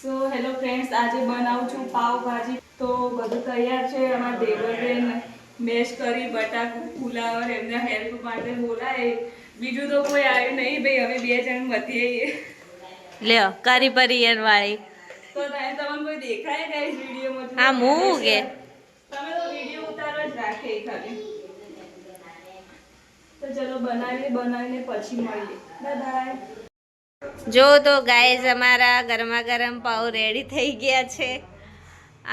So hello friends, આજે બનાવું છું પાવભાજી. તો બધું તૈયાર છે. અમારા દેવરબેન મેશ કરી બટાકું ફુલાવર એમના હેલ્પ માટે બોલાય. બીજું તો કોઈ આવ્યું નહીં ભાઈ, અમે બે જણ વધીએ. લ્યો કરી પરિયર વાળી તો તમને કોઈ દેખાય ગાઈસ વિડિયોમાં? હા હું કે તમે તો વિડિયો ઉતારવા જ રાખે ખાલી. તો ચલો બનાવીને પછી મળીએ. Bye bye. જો તો ગાઈઝ અમારા ગરમા ગરમ પાઉં રેડી થઈ ગયા છે.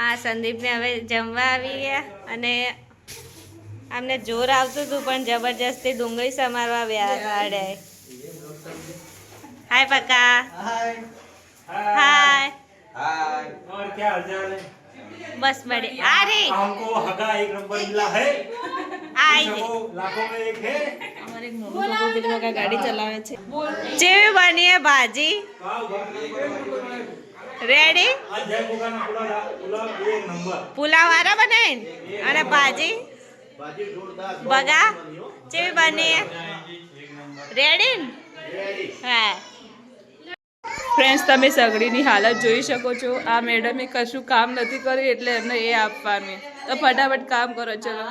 આ સંદીપને હવે જમવા આવી ગયા અને અમને જોર આવતું હતું પણ જબરજસ્તી ડુંગળી સમારવા વ્યાડે. हाय पक्का हाय हाय और क्या हालचाल है? बस बड़े आ रही हमको हगा एक नंबर मिला है। लाखों में एक है। हमारे एक मम्मी को कितना का गाड़ी चलावे छे. जेवी बनी है भाजी रेडी. आज जय मुगाना पुलाव एक नंबर. पुलाव वाला बनाए अरे भाजी बगा जेवी बनी है रेडी हाँ. ફ્રેન્ડ્સ, તમે સગડીની હાલત જોઈ શકો છો. આ મેડમે કશું કામ નથી કર્યું એટલે એમને એ આપવાનું. તો ફટાફટ કામ કરો. ચલો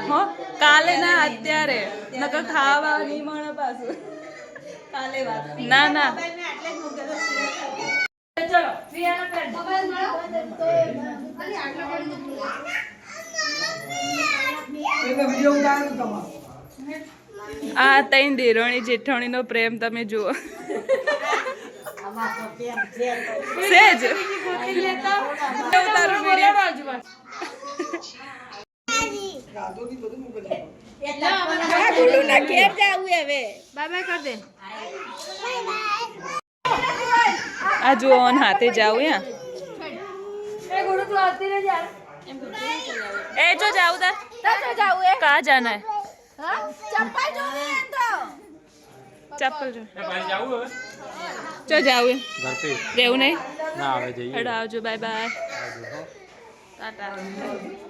હો, કાલે ના અત્યારે નકર ખાવા નહીં મળે પાછું. ના ના ચલો આ તઈ દેરોણી જેઠાણીનો પ્રેમ તમે જુઓ. સેજ તારો વિડિયો આ જો ઓન હાથે જાવ યા એ જો જાવ તા કા જાના હે चप्पल जो चो जाओ घर पे रेव नहीं ना आवे जाइए. हेडो आवजो. Bye bye. टाटा.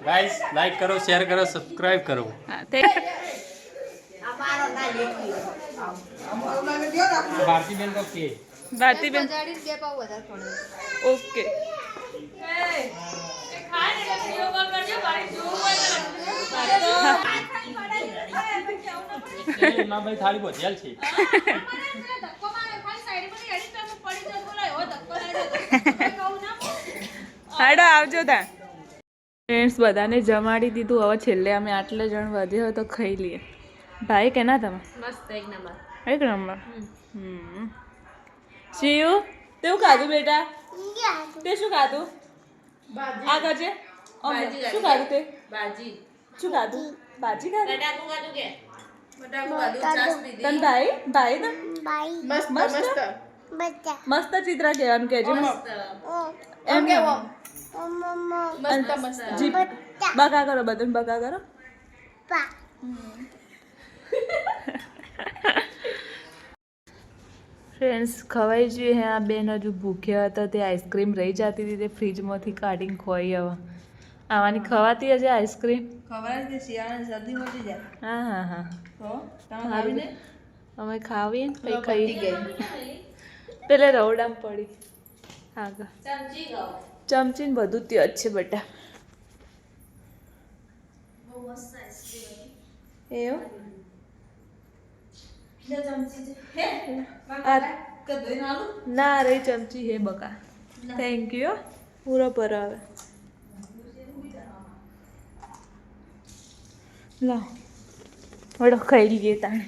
गाइस लाइक करो, शेयर करो, सब्सक्राइब करो. हाँ भारती बेन को के भारती बेन ओके. ना भाई थाली बहुत जेल छी. હેડો આવજો તા. ફ્રેન્ડ્સ, બધાને જમાડી દીધું. હવે છેલ્લે અમે આટલે જણ વધ્યો હોય તો ખાઈ લઈએ. ભાઈ કે ના તમે मस्त एक नंबर એક નંબર. શિવ તેવું ખાધું બેટા? તે શું ખાધું? આ કરજે. શું ખાધું તે? भाजी શું ખાધું? ભાજી ખાધી? बटाकू काटू के बटाकू काटू चास पीदी તન ભાઈ ભાઈ તન मस्त મસ્ત મસ્ત ચિત્ર કહેવાનું કહેજો. એમ કેવો? मस्त मस्त જી બકા કરો, બધું બકા કરો. ફ્રેન્ડ્સ, ખવાઈ જોઈએ. હે આ બેન હજુ ભૂખ્યા હતા. તે આઈસ્ક્રીમ રહી જતી હતી, તે ફ્રીજમાંથી કાઢીને ખોઈ. હવે આવાની ખવાતી હશે આઈસ્ક્રીમ. खबर के सियाने सर्दी होती जाए હા હા હા तो તમે ખાવીને અમે ખાવીએ ને પછી ખાઈ ગઈ પેલે રવડામ પડી. આગળ ચમચી ગયો ચમચી ને બધું ત્યાં જ છે બેટા. બહુ મસ્ત આઈસ્ક્રીમ એવું બે ચમચી છે હે આ કે દોઈ નાલું ના રે ચમચી હે બકા. Thank you. પૂરો પર આવે લાવ વડો ખાઈ લઈએ તાણે.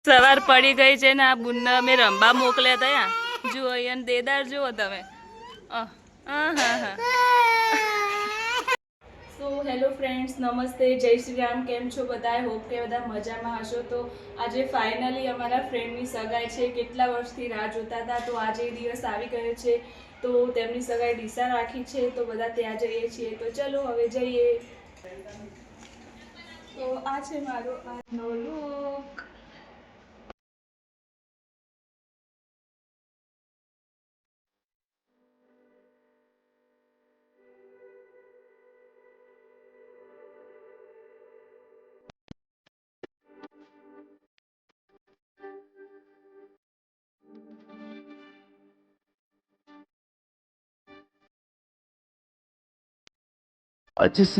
સવાર પડી ગઈ છે ને આ બુનને અમે રંબા મોકલ્યા હતા. જુઓ અહીંયા દેદાર જુઓ તમે. હા હા. સો હેલો ફ્રેન્ડ્સ, નમસ્તે, જય શ્રી રામ. કેમ છો બધા? હોપ કે બધા મજામાં હશો. તો આજે ફાઇનલી અમારા ફ્રેન્ડની સગાઈ છે. કેટલા વર્ષથી રાહ જોતા હતા, તો આજે એ દિવસ આવી ગયો છે. તો તેમની સગાઈ ડીસા રાખી છે, તો બધા ત્યાં જઈએ છીએ. તો ચલો હવે જઈએ. તો આ છે મારો આજનો લુક. Hi guys,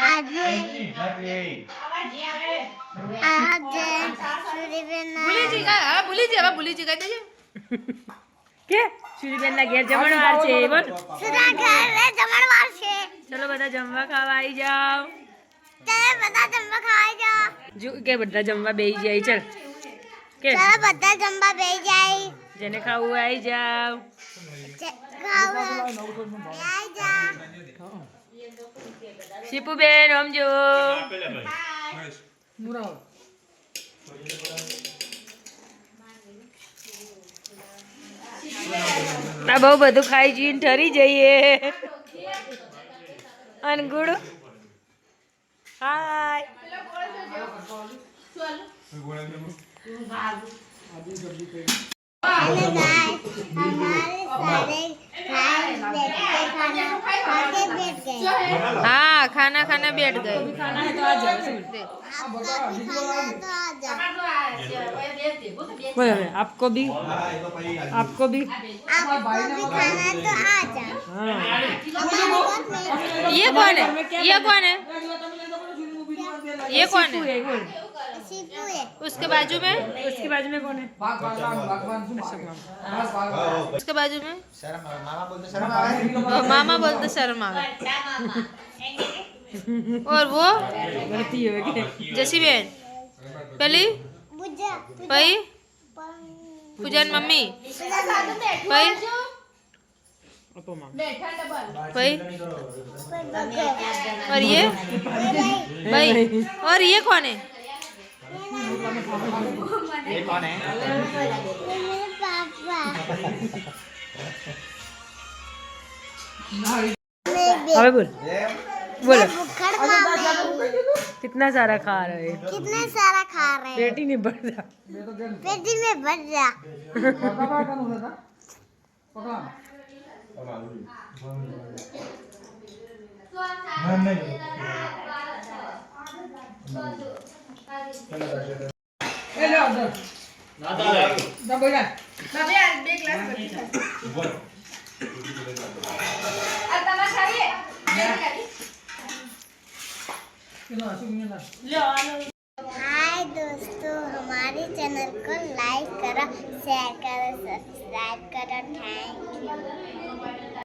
आज કે સુરીબેન ના ઘેર જમણવાર છે બોલ સુરા ઘરે જમણવાર છે. ચલો બધા જમવા ખાવા આવી જાઓ ચાલો બધા જમવા ખાવા જાઓ. જો કે બધા જમવા બેસી જાય ચલ કે ચાલો બધા જમવા બેસી જાય. જેને ખાવું હોય આવી જાઓ ખાવા બેસી જા. શીપુબેન સમજો આ બહુ બધું ખાઈ જઈને ઠરી જઈએ અનગુડ હાય हेलो गाइस, हमारे सारे खाए बैठ के खाना खाके बैठ गए. हाँ खाना खाना बैठ गए खाना है तो आ जाओ आपका भी खाना है तो आ जाओ. बोलो आपको भी आपको भी आपको भी खाना है तो आ जाओ. ये कौन है ये कौन है ये कौन है सीपू है. उसके बाजू में उसके बाजू में कौन है उसके बाजू में मामा बोलते शर्म आवे और वो गलती हो गई जसी बहन पहली बुझा भाई पूजन मम्मी भाई भाई और ये भाई और ये कौन है मेरे पापा. अबे बोल बोलो बुखार खा रहे हैं. कितना सारा खा रहे हैं कितने सारा खा रहे हैं. पेट ही नहीं भर रहा पेटी में भर जा. हाय दोस्तों, हमारे चैनल को लाइक करो, शेयर करो, सब्सक्राइब करो. Thank you.